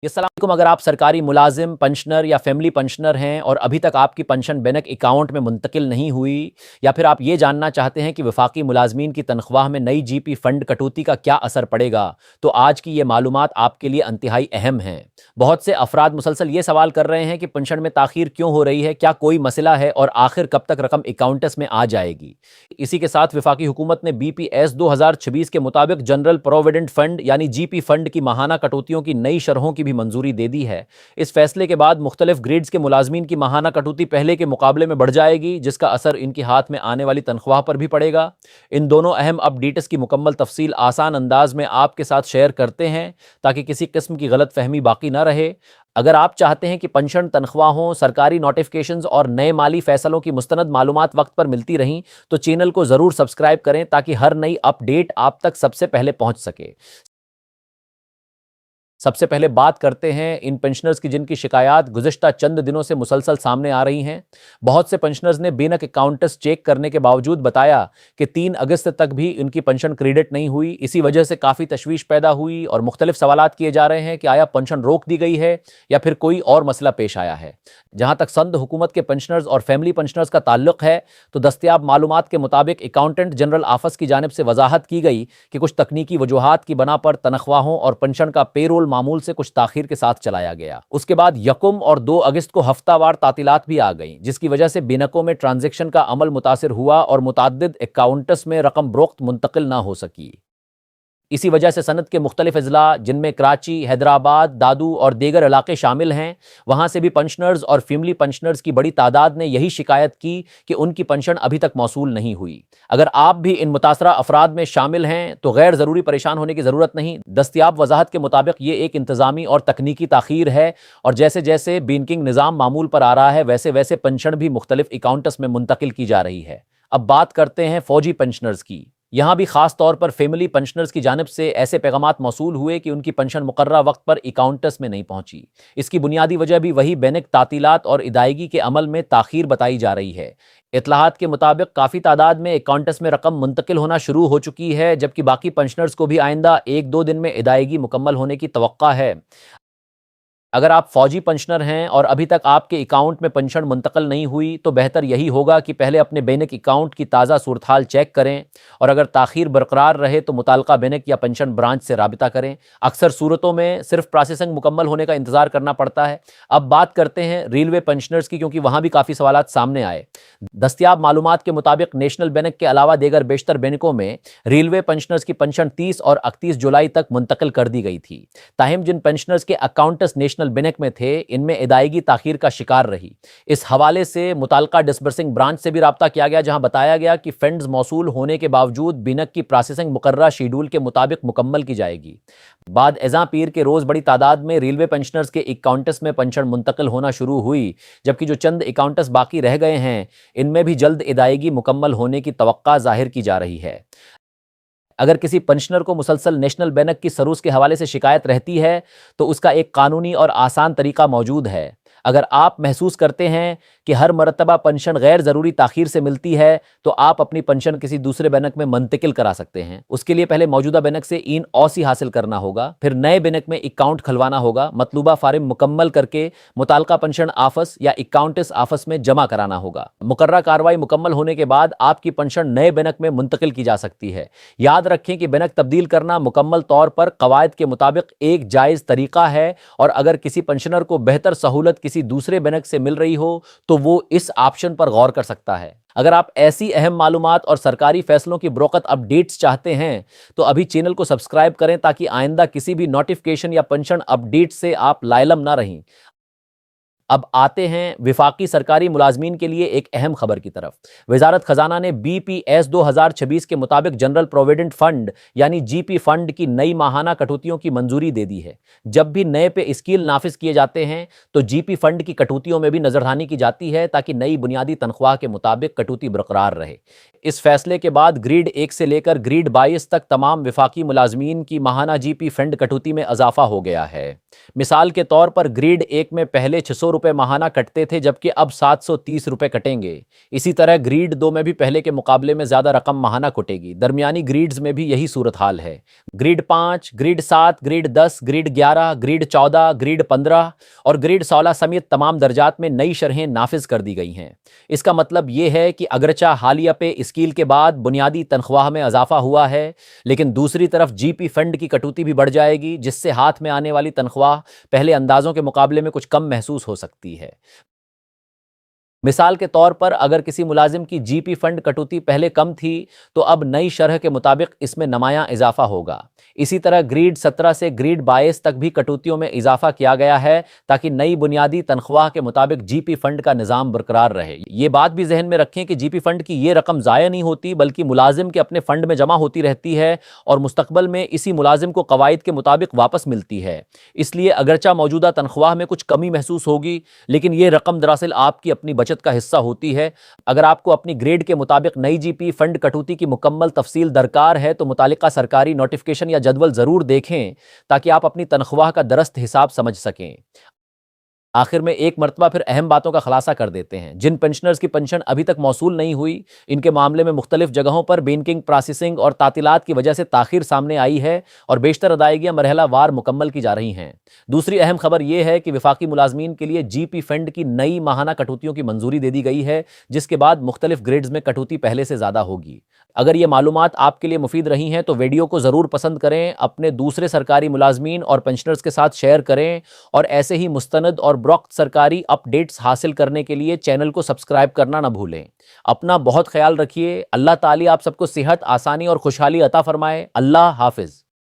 अस्सलाम वालेकुम। अगर आप सरकारी मुलाजिम, पेंशनर या फैमिली पेंशनर हैं और अभी तक आपकी पेंशन बैंक अकाउंट में मुंतकिल नहीं हुई, या फिर आप ये जानना चाहते हैं कि वफाकी मुलाजमीन की तनख्वाह में नई जीपी फ़ंड कटौती का क्या असर पड़ेगा, तो आज की ये मालूमात आपके लिए इंतहाई अहम हैं। बहुत से अफराद मुसलसल ये सवाल कर रहे हैं कि पेंशन में ताख़ीर क्यों हो रही है, क्या कोई मसला है और आखिर कब तक रकम अकाउंट्स में आ जाएगी। इसी के साथ वफाकी हुकूमत ने BPS 2026 के मुताबिक जनरल प्रोविडेंट फ़ंड यानी GP फ़ंड की माहाना कटौतियों की नई शरहों की भी मंजूरी दे दी है। इस फैसले के बाद मुख्तलिफ ग्रेड्स के मुलाजमीन की माहाना कटौती पहले के मुकाबले में बढ़ जाएगी, जिसका असर इनके हाथ में आने वाली तनख्वाह पर भी पड़ेगा। इन दोनों अहम अपडेट्स की मुकम्मल तफसील आसान अंदाज में आपके साथ शेयर करते हैं ताकि किसी किस्म की गलत फहमी बाकी ना रहे। अगर आप चाहते हैं कि पेंशन, तनख्वाहों, सरकारी नोटिफिकेशंस और नए माली फैसलों की मुस्तनद मालूमात वक्त पर मिलती रहें, तो चैनल को ज़रूर सब्सक्राइब करें ताकि हर नई अपडेट आप तक सबसे पहले पहुंच सके। सबसे पहले बात करते हैं इन पेंशनर्स की जिनकी शिकायत गुज़िश्ता चंद दिनों से मुसलसल सामने आ रही हैं। बहुत से पेंशनर्स ने बेनक अकाउंट्स चेक करने के बावजूद बताया कि 3 अगस्त तक भी इनकी पेंशन क्रेडिट नहीं हुई। इसी वजह से काफ़ी तशवीश पैदा हुई और मुख्तलिफ सवालात किए जा रहे हैं कि आया पेंशन रोक दी गई है या फिर कोई और मसला पेश आया है। जहाँ तक संद हुकूमत के पेंशनर्स और फैमिली पेंशनर्स का ताल्लुक है, तो दस्तयाब मालूमात के मुताबिक अकाउंटेंट जनरल ऑफिस की जानिब से वजाहत की गई कि कुछ तकनीकी वजूहात की बना पर तनख्वाहों और पेंशन का पेरोल मामूल से कुछ ताखीर के साथ चलाया गया। उसके बाद 1 और 2 अगस्त को हफ्तावार तातीलात भी आ गईं, जिसकी वजह से बेनकों में ट्रांजेक्शन का अमल मुतासिर हुआ और मुताद्दिद अकाउंट्स में रकम बरोख्त मुंतकिल ना हो सकी। इसी वजह से सनत के मुख्तलिफ अजला जिनमें कराची, हैदराबाद, दादू और दीगर इलाके शामिल हैं, वहाँ से भी पेंशनर्स और फैमिली पेंशनर्स की बड़ी तादाद ने यही शिकायत की कि उनकी पेंशन अभी तक मौसूल नहीं हुई। अगर आप भी इन मुतासरा अफराद में शामिल हैं तो गैर ज़रूरी परेशान होने की ज़रूरत नहीं। दस्तयाब वजाहत के मुताबिक ये एक इंतज़ामी और तकनीकी ताख़ीर है और जैसे जैसे बैंकिंग निज़ाम मामूल पर आ रहा है, वैसे वैसे पेंशन भी मुख्तलिफ अकाउंट्स में मुंतकिल की जा रही है। अब बात करते हैं फ़ौजी पेंशनर्स की। यहाँ भी ख़ास तौर पर फैमिली पेंशनर्स की जानिब से ऐसे पैगामात मौसूल हुए कि उनकी पेंशन मुकर्ररा वक्त पर अकाउंट्स में नहीं पहुँची। इसकी बुनियादी वजह भी वही बैंक तातीलात और अदायगी के अमल में ताख़ीर बताई जा रही है। इत्तलाहात के मुताबिक काफ़ी तादाद में अकाउंट्स में रकम मुंतकिल होना शुरू हो चुकी है, जबकि बाकी पेंशनर्स को भी आइंदा 1-2 दिन में अदायगी मुकम्मल होने की तवक्का है। अगर आप फ़ौजी पेंशनर हैं और अभी तक आपके अकाउंट में पेंशन मुंतकिल नहीं हुई, तो बेहतर यही होगा कि पहले अपने बैंक अकाउंट की ताज़ा सूरत हाल चेक करें और अगर ताख़ीर बरकरार रहे तो मुताल्लिका बैंक या पेंशन ब्रांच से राबिता करें। अक्सर सूरतों में सिर्फ प्रोसेसिंग मुकम्मल होने का इंतज़ार करना पड़ता है। अब बात करते हैं रेलवे पेंशनर्स की, क्योंकि वहाँ भी काफ़ी सवालात सामने आए। दस्तयाब मालूमात के मुताबिक नेशनल बैंक के अलावा दीगर बेशतर बैंकों में रेलवे पेंशनर्स की पेंशन 30 और 31 जुलाई तक मुंतकिल कर दी गई थी। ताहिम जिन पेंशनर्स के अकाउंट्स नेशनल बैंक में थे, इनमें अदायगी ताखीर का शिकार रही। इस हवाले से मुताल्लिका डिस्बर्सिंग ब्रांच से भी राब्ता किया गया, जहां बताया गया कि फंड्स मौसूल होने के बावजूद बिनक की प्रोसेसिंग मुकर्ररा शेड्यूल के मुताबिक मुकम्मल की जाएगी। बाद एज़ां पीर के रोज़ बड़ी तादाद में रेलवे पेंशनर्स के अकाउंट्स में पेंशन मुंतकिल होना शुरू हुई, जबकि जो चंद अकाउंट्स बाकी रह गए हैं, इनमें भी जल्द अदायगी मुकम्मल होने की तवक्का जाहिर की जा रही है। अगर किसी पेंशनर को मुसलसल नेशनल बैंक की सरूस के हवाले से शिकायत रहती है, तो उसका एक कानूनी और आसान तरीका मौजूद है। अगर आप महसूस करते हैं कि हर मरतबा पेंशन गैर ज़रूरी ताख़ीर से मिलती है, तो आप अपनी पेंशन किसी दूसरे बैंक में मुंतकिल करा सकते हैं। उसके लिए पहले मौजूदा बैंक से इन ऑसी हासिल करना होगा, फिर नए बैंक में अकाउंट खुलवाना होगा, मतलूबा फार्म मुकम्मल करके मुताल्लिका पेंशन ऑफिस या अकाउंट्स ऑफिस में जमा कराना होगा। मुकर्ररा कार्रवाई मुकम्मल होने के बाद आपकी पेंशन नए बैंक में मुंतकिल की जा सकती है। याद रखें कि बैंक तब्दील करना मुकम्मल तौर पर कवायद के मुताबिक एक जायज़ तरीका है, और अगर किसी पेंशनर को बेहतर सहूलत किसी दूसरे बैंक से मिल रही हो तो वो इस ऑप्शन पर गौर कर सकता है। अगर आप ऐसी अहम मालूमात और सरकारी फैसलों की बरोकत अपडेट्स चाहते हैं, तो अभी चैनल को सब्सक्राइब करें ताकि आइंदा किसी भी नोटिफिकेशन या पेंशन अपडेट से आप लाइलम ना रहें। अब आते हैं विफाकी सरकारी मुलाजमीन के लिए एक अहम खबर की तरफ। वजारत खजाना ने BPS 2026 के मुताबिक जनरल प्रोविडेंट फंड यानी GP फंड की नई माहाना कटौतियों की मंजूरी दे दी है। जब भी नए पे स्कील नाफिज किए जाते हैं, तो GP फंड की कटौतियों में भी नजरदानी की जाती है ताकि नई बुनियादी तनख्वाह के मुताबिक कटौती बरकरार रहे। इस फैसले के बाद ग्रेड 1 से लेकर ग्रेड 22 तक तमाम विफाकी मुलाजमीन की माहाना GP फंड कटौती में इजाफा हो गया है। مثال کے طور پر گریڈ 1 میں پہلے 600 روپے ماہانہ کٹتے تھے جبکہ اب 730 روپے کٹیں گے۔ اسی طرح گریڈ 2 میں بھی پہلے کے مقابلے میں زیادہ رقم ماہانہ کٹے گی۔ درمیانی گریڈز میں بھی یہی صورتحال ہے۔ Grade 5، grade 7، grade 10، grade 11، grade 14، grade 15 اور گریڈ 16 سمیت تمام درجات میں نئی شرحیں نافذ کر دی گئی ہیں۔ اس کا مطلب یہ ہے کہ اگرچہ حالیہ پے اسکیل کے بعد بنیادی تنخواہ میں اضافہ ہوا ہے، لیکن دوسری طرف جی پی فنڈ کی کٹوتی بھی بڑھ جائے گی، جس سے ہاتھ میں آنے والی تنخواہ پہلے اندازوں کے مقابلے میں کچھ کم محسوس ہو سکتی ہے۔ مثال کے طور پر اگر کسی ملازم کی جی پی فنڈ کٹوتی پہلے کم تھی تو اب نئی شرح کے مطابق اس میں نمایاں اضافہ ہوگا۔ اسی طرح گریڈ 17 سے گریڈ 22 تک بھی کٹوتیوں میں اضافہ کیا گیا ہے تاکہ نئی بنیادی تنخواہ کے مطابق جی پی فنڈ کا نظام برقرار رہے۔ یہ بات بھی ذہن میں رکھیں کہ جی پی فنڈ کی یہ رقم ضائع نہیں ہوتی بلکہ ملازم کے اپنے فنڈ میں جمع ہوتی رہتی ہے اور مستقبل میں اسی ملازم کو قواعد کے مطابق واپس ملتی ہے۔ اس لیے اگرچہ موجودہ تنخواہ میں کچھ کمی محسوس ہوگی لیکن یہ رقم دراصل آپ کی اپنی بچت کا حصہ ہوتی ہے۔ اگر آپ کو اپنی گریڈ کے مطابق نئی جی پی فنڈ کٹوتی کی مکمل تفصیل درکار ہے تو متعلقہ سرکاری نوٹیفیکیشن یا جدول ضرور دیکھیں تاکہ آپ اپنی تنخواہ کا درست حساب سمجھ سکیں۔ آخر میں ایک مرتبہ پھر اہم باتوں کا خلاصہ کر دیتے ہیں۔ جن پنشنرز کی پنشن ابھی تک موصول نہیں ہوئی، ان کے معاملے میں مختلف جگہوں پر بینکنگ پروسیسنگ اور تعطیلات کی وجہ سے تاخیر سامنے آئی ہے اور بیشتر ادائیگیاں مرحلہ وار مکمل کی جا رہی ہیں۔ دوسری اہم خبر یہ ہے کہ وفاقی ملازمین کے لیے جی پی فنڈ کی نئی ماہانہ کٹوتیوں کی منظوری دے دی گئی ہے، جس کے بعد مختلف گریڈز میں کٹوتی پہلے سے زیادہ ہوگی۔ اگر یہ معلومات آپ کے لیے مفید رہی ہیں تو ویڈیو کو ضرور پسند کریں، اپنے دوسرے سرکاری ملازمین اور پنشنرز کے ساتھ شیئر کریں اور ایسے ہی مستند اور بروقت سرکاری اپ ڈیٹس حاصل کرنے کے لیے چینل کو سبسکرائب کرنا نہ بھولیں۔ اپنا بہت خیال رکھیے۔ اللہ تعالی آپ سب کو صحت، آسانی اور خوشحالی عطا فرمائے۔ اللہ حافظ۔